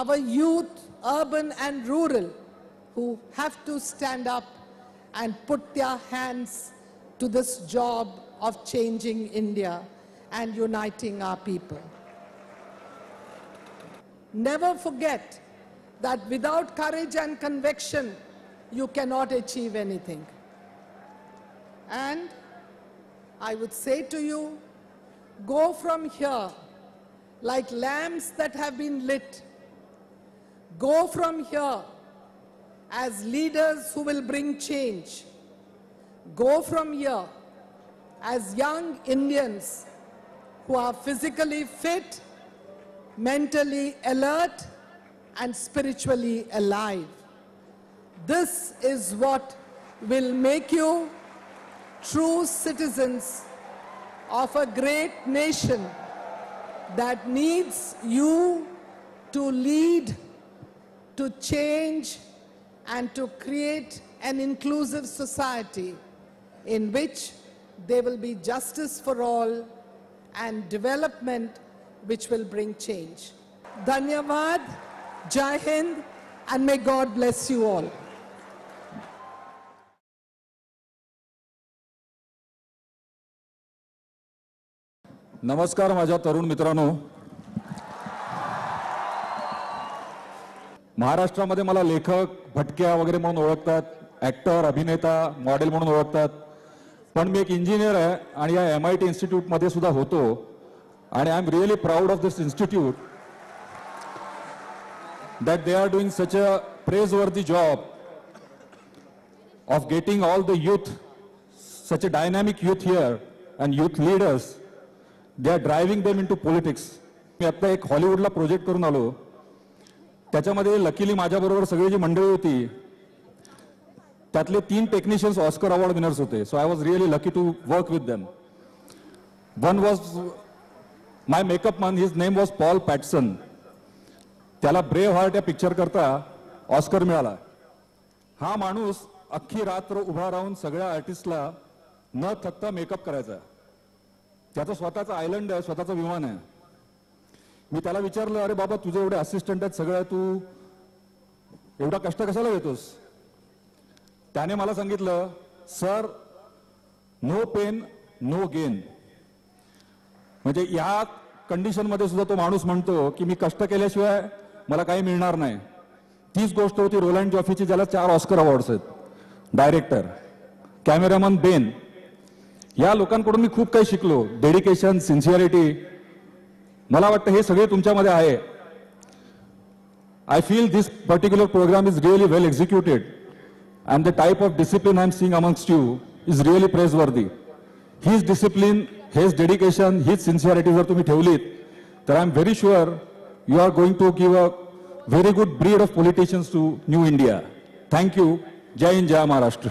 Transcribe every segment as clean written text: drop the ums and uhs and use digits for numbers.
our youth, urban and rural, who have to stand up and put their hands to this job of changing India and uniting our people. Never forget that without courage and conviction, you cannot achieve anything. And I would say to you, go from here like lamps that have been lit. Go from here as leaders who will bring change. Go from here as young Indians who are physically fit, mentally alert, and spiritually alive. This is what will make you true citizens of a great nation that needs you to lead, to change, and to create an inclusive society in which there will be justice for all and development which will bring change. Dhanyavad, Jai Hind, and may God bless you all. नमस्कार माझ्या तरुण मित्रांनो. महाराष्ट्रामध्ये मला लेखक, भटक्या वगैरे म्हणून ओळखतात, ॲक्टर, अभिनेता, मॉडेल म्हणून ओळखतात. पण मी एक इंजिनियर आहे आणि या MIT इन्स्टिट्यूट मध्ये सुद्धा होतो आणि I am really proud of this institute that they are doing such a praiseworthy job of getting all the youth, such a dynamic youth here and youth leaders. They are driving them into politics. मी आता एक हॉलिवूडला project करून आलो. त्याच्यामध्ये luckily माझ्याबरोबर सगळी जी मंडळी होती त्यातले 3 technicians Oscar award winners होते. So I was really lucky to work with them. One was my makeup man, his name was Paul Patson. त्याला ब्रेव हार्ट या पिक्चर करता ऑस्कर मिळाला. हा माणूस अख्खी रात्र उभा राहून सगळ्या आर्टिस्टला न थकता मेकअप करायचा. त्याचं स्वतःचं आयलंड आहे, स्वतःचं विमान आहे. मी त्याला विचारलं, अरे बाबा तुझे एवढे असिस्टंट आहेत सगळं, तू एवढा कष्ट कशाला घेतोस? त्याने मला सांगितलं, sir no pain no gain. म्हणजे या कंडिशन मध्ये सुद्धा तो माणूस म्हणतो की मी कष्ट केल्याशिवाय मला काही मिळणार नाही. तीच गोष्ट होती रोलँड जॉफीची, ज्याला 4 ऑस्कर अवॉर्ड्स आहेत. Director, cameraman Ben. या लोकांकडून मी खूप काही शिकलो. Dedication, sincerity. मला वाटतं हे सगळे तुमच्यामध्ये आहे. I feel this particular programme is really well executed and the type of discipline I am seeing amongst you is really praiseworthy. हीच डिसिप्लिन, हेच डेडिकेशन, हीच सिन्सिअरिटी जर तुम्ही ठेवलीत तर I am very sure you are going to give a very good breed of politicians to new India. Thank you. जय हिंद, जय Maharashtra.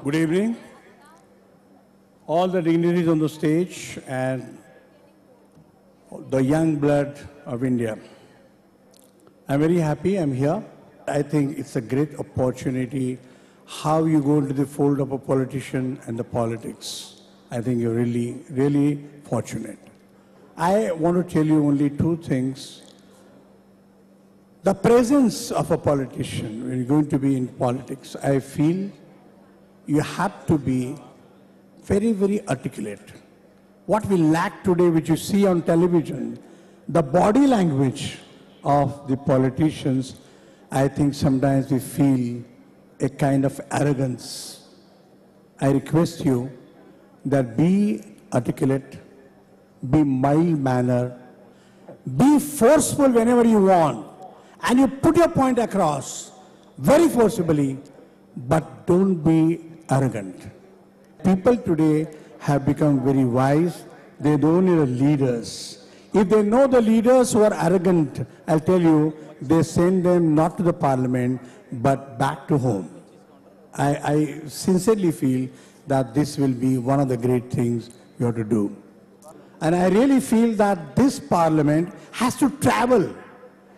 Good evening, all the dignitaries on the stage and the young blood of India. I'm very happy I'm here. I think it's a great opportunity how you go into the fold of a politician and the politics. I think you're really, really fortunate. I want to tell you only 2 things. The presence of a politician when you're going to be in politics, I feel you have to be very, very articulate. What we lack today, which you see on television, the body language of the politicians, I think sometimes we feel a kind of arrogance. I request you that be articulate, be mild-mannered, be forceful whenever you want, and you put your point across very forcibly, but don't be arrogant. People today have become very wise. They don't need leaders. If they know the leaders who are arrogant, I'll tell you, they send them not to the parliament, but back to home. I sincerely feel that this will be one of the great things you have to do. And I really feel that this parliament has to travel.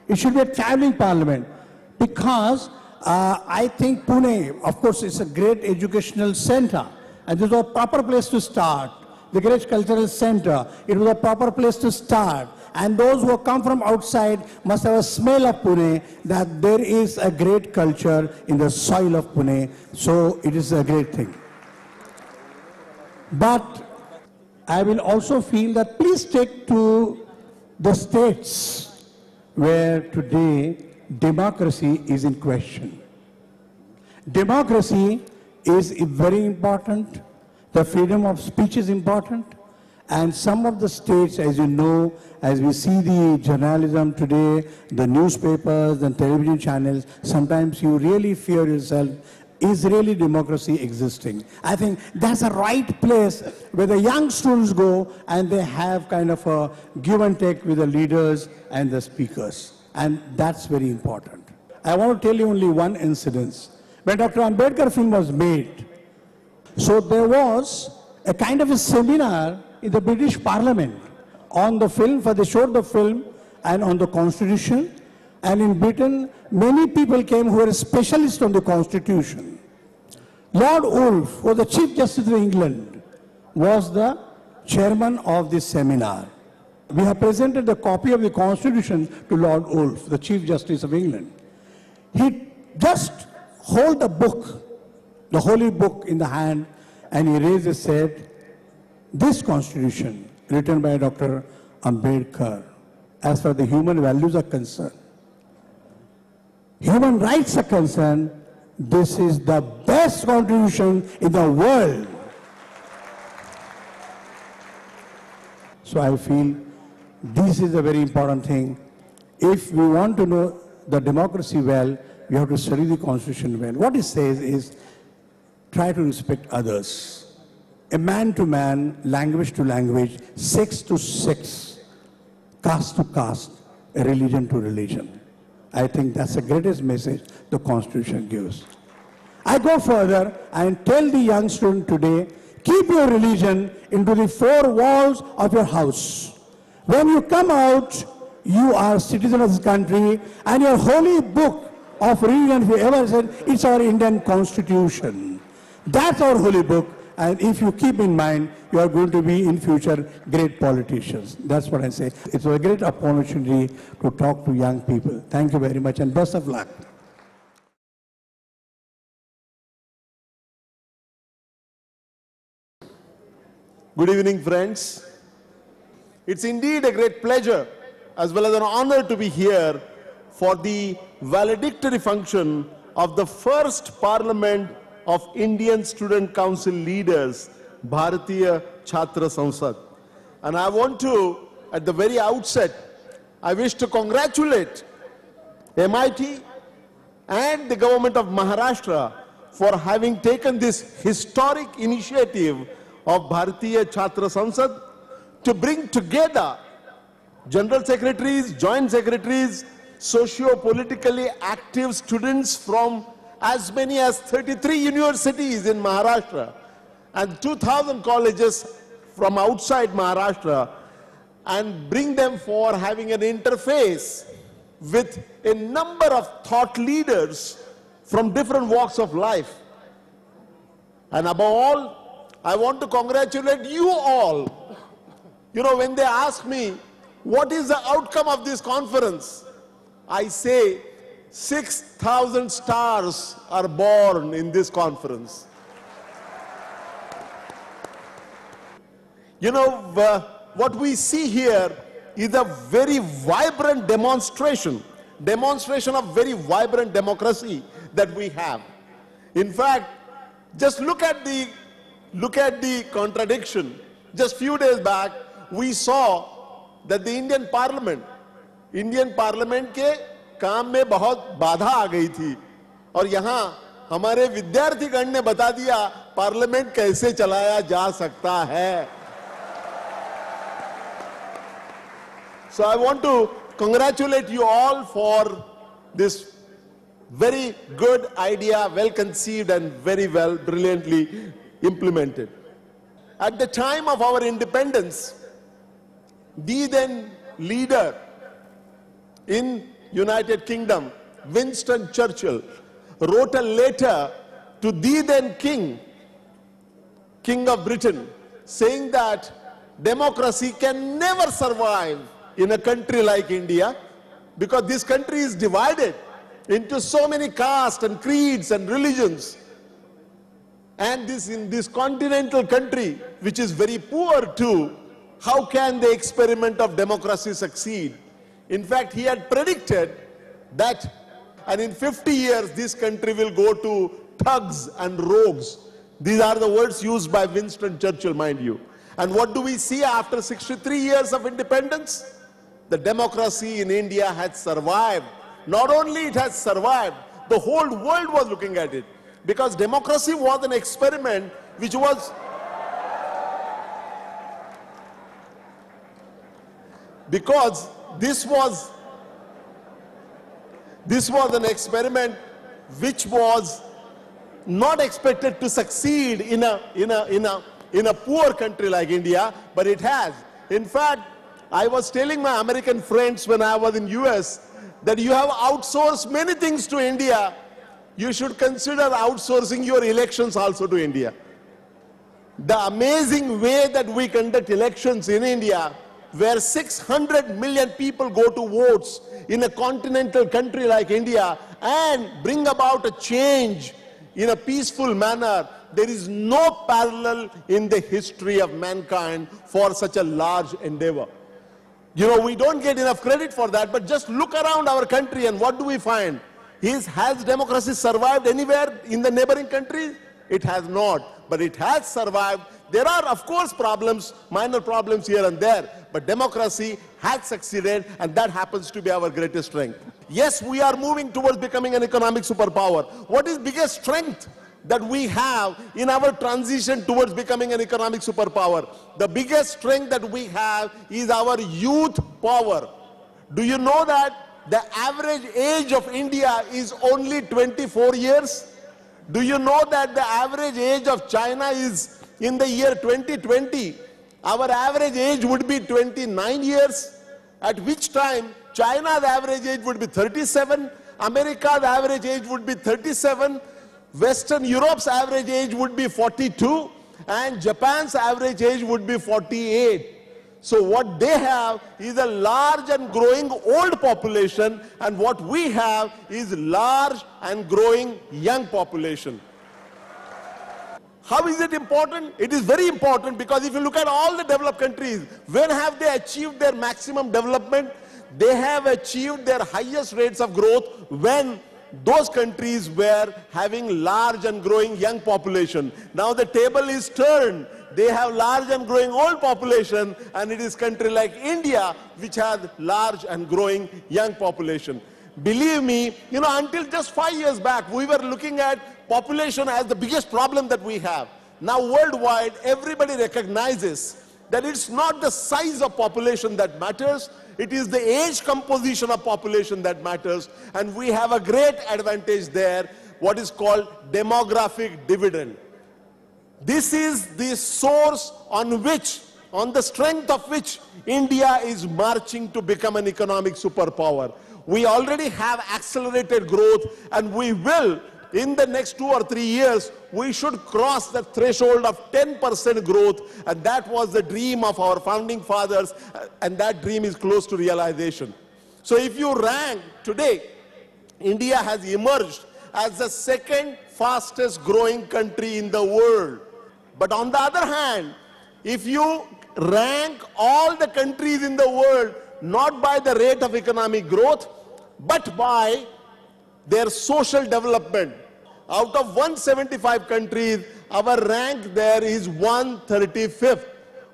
It should be a traveling parliament because I think Pune, of course, is a great educational center. And this was a proper place to start. The great cultural center, it was a proper place to start. And those who come from outside must have a smell of Pune, that there is a great culture in the soil of Pune. So it is a great thing. But I will also feel that please take to the states where today democracy is in question. Democracy is very important. The freedom of speech is important. And some of the states, as you know, as we see the journalism today, the newspapers and television channels, sometimes you really fear yourself, is really democracy existing? I think that's a right place where the young students go and they have kind of a give and take with the leaders and the speakers. And that's very important. I want to tell you only one incident. When Dr. Ambedkar film was made, so there was a kind of a seminar in the British Parliament on the film, for they showed the film and on the Constitution. And in Britain, many people came who were specialists on the Constitution. Lord Woolf was the Chief Justice of England, was the chairman of this seminar. We have presented the copy of the Constitution to Lord Woolf, the Chief Justice of England. He just held the book, the holy book in the hand, and he raised his head, this Constitution, written by Dr. Ambedkar, as far as the human values are concerned, human rights are concerned, this is the best contribution in the world. So I feel this is a very important thing. If we want to know the democracy well, we have to study the Constitution well. What it says is, try to respect others. A man to man, language to language, sex to sex, caste to caste, a religion to religion. I think that's the greatest message the Constitution gives. I go further and tell the young student today, keep your religion into the four walls of your house. When you come out, you are citizen of this country, and your holy book of religion, if you ever said, it's our Indian Constitution. That's our holy book, and if you keep in mind, you are going to be in future great politicians. That's what I say. It's a great opportunity to talk to young people. Thank you very much, and best of luck. Good evening, friends. It's indeed a great pleasure as well as an honor to be here for the valedictory function of the first Parliament of Indian Student Council leaders, Bharatiya Chhatra Sansad. And I want to, at the very outset, I wish to congratulate MIT and the government of Maharashtra for having taken this historic initiative of Bharatiya Chhatra Sansad to bring together general secretaries, joint secretaries, socio-politically active students from as many as 33 universities in Maharashtra and 2,000 colleges from outside Maharashtra, and bring them for having an interface with a number of thought leaders from different walks of life. And above all, I want to congratulate you all. You know, when they ask me, what is the outcome of this conference? I say, 6,000 stars are born in this conference. You know, what we see here is a very vibrant demonstration of very vibrant democracy that we have. In fact, just look at the contradiction. Just few days back, we saw that the Indian Parliament के काम में बहुत बाधा आ गई थी, और यहाँ हमारे विद्यार्थीगण ने बता दिया पार्लियामेंट कैसे चलाया जा सकता है. So I want to congratulate you all for this very good idea, well conceived and very well, brilliantly implemented. At the time of our independence, the then leader in United Kingdom, Winston Churchill, wrote a letter to the then king King of Britain, saying that democracy can never survive in a country like India because this country is divided into so many castes and creeds and religions. And in this continental country, which is very poor too, how can the experiment of democracy succeed? In fact, he had predicted that, and in 50 years, this country will go to thugs and rogues. These are the words used by Winston Churchill, mind you. And what do we see after 63 years of independence? The democracy in India had survived. Not only it has survived, the whole world was looking at it. Because democracy was an experiment which was... Because this was an experiment which was not expected to succeed in a poor country like India, but it has. In fact, I was telling my American friends when I was in US that you have outsourced many things to India. You should consider outsourcing your elections also to India. The amazing way that we conduct elections in India, where 600 million people go to votes in a continental country like India and bring about a change in a peaceful manner, there is no parallel in the history of mankind for such a large endeavor. You know, we don't get enough credit for that, but just look around our country and what do we find? Has democracy survived anywhere in the neighboring countries? It has not, but it has survived. There are, of course, problems, minor problems here and there, but democracy has succeeded, and that happens to be our greatest strength. Yes, we are moving towards becoming an economic superpower. What is biggest strength that we have in our transition towards becoming an economic superpower? The biggest strength that we have is our youth power. Do you know that the average age of India is only 24 years? Do you know that the average age of China is in the year 2020? Our average age would be 29 years, at which time China's average age would be 37, America's average age would be 37, Western Europe's average age would be 42, and Japan's average age would be 48. So what they have is a large and growing old population, and what we have is large and growing young population. How is it important? It is very important because if you look at all the developed countries, when have they achieved their maximum development? They have achieved their highest rates of growth when those countries were having large and growing young population. Now the table is turned. They have large and growing old population, and it is country like India which has large and growing young population. Believe me, you know, until just 5 years back, we were looking at population as the biggest problem that we have. Now worldwide, everybody recognizes that it's not the size of population that matters, it is the age composition of population that matters, and we have a great advantage there, what is called demographic dividend. This is the source on the strength of which India is marching to become an economic superpower. We already have accelerated growth, and we will, in the next 2 or 3 years, we should cross the threshold of 10% growth, and that was the dream of our founding fathers, and that dream is close to realization. So if you rank today, India has emerged as the second fastest growing country in the world. But on the other hand, if you rank all the countries in the world, not by the rate of economic growth, but by their social development, out of 175 countries, our rank there is 135th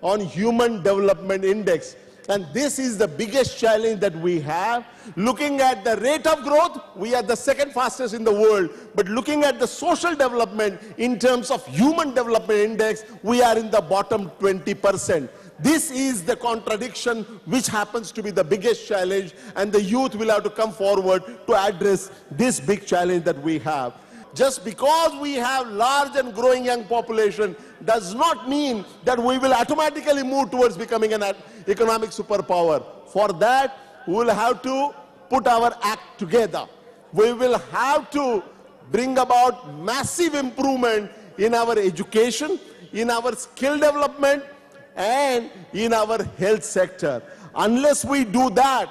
on Human Development Index. And this is the biggest challenge that we have. Looking at the rate of growth, we are the second fastest in the world. But looking at the social development in terms of Human Development Index, we are in the bottom 20%. This is the contradiction which happens to be the biggest challenge, and the youth will have to come forward to address this big challenge that we have. Just because we have large and growing young population does not mean that we will automatically move towards becoming an economic superpower. For that, we will have to put our act together. We will have to bring about massive improvement in our education, in our skill development and in our health sector. Unless we do that,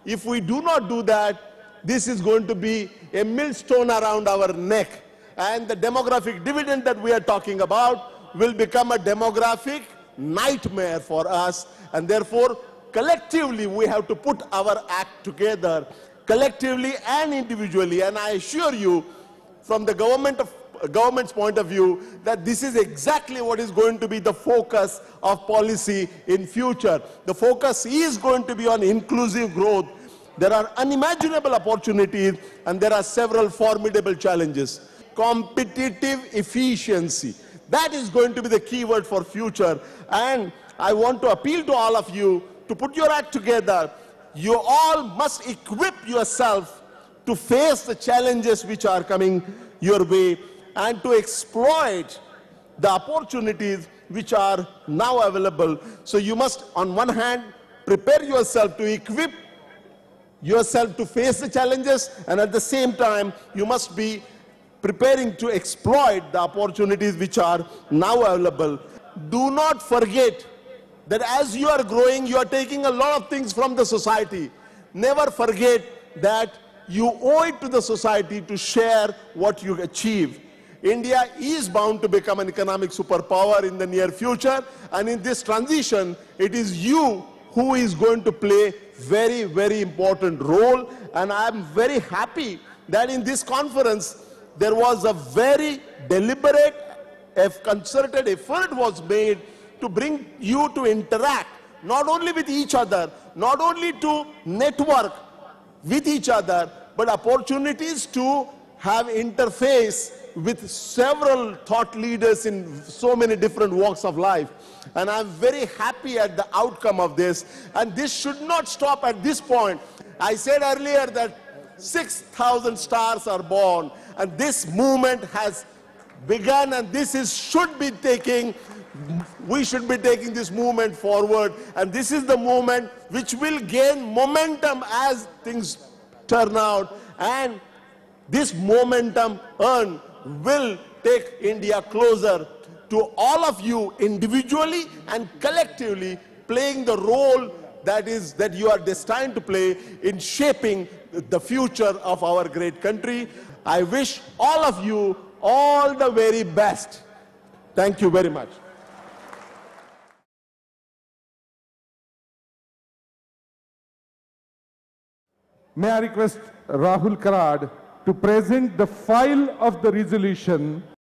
if we do not do that, this is going to be a millstone around our neck. And the demographic dividend that we are talking about will become a demographic nightmare for us. And therefore, collectively, we have to put our act together, collectively and individually. And I assure you, from the government's point of view, that this is exactly what is going to be the focus of policy in future. The focus is going to be on inclusive growth. There are unimaginable opportunities and there are several formidable challenges. Competitive efficiency, that is going to be the key word for future. And I want to appeal to all of you to put your act together. You all must equip yourself to face the challenges which are coming your way and to exploit the opportunities which are now available. So you must, on one hand, prepare yourself to equip yourself to face the challenges, and at the same time, you must be preparing to exploit the opportunities which are now available. Do not forget that as you are growing, you are taking a lot of things from the society. Never forget that you owe it to the society to share what you achieve. India is bound to become an economic superpower in the near future, and in this transition, it is you who is going to play very, very important role. And I am very happy that in this conference, there was a very deliberate, concerted effort was made to bring you to interact, not only with each other, not only to network with each other, but opportunities to have interface with several thought leaders in so many different walks of life. And I'm very happy at the outcome of this. And this should not stop at this point. I said earlier that 6,000 stars are born, and this movement has begun, and we should be taking this movement forward. And this is the movement which will gain momentum as things turn out. And this momentum earned will take India closer to all of you individually and collectively, playing the role that you are destined to play in shaping the future of our great country. I wish all of you all the very best. Thank you very much. May I request Rahul Karad to present the file of the resolution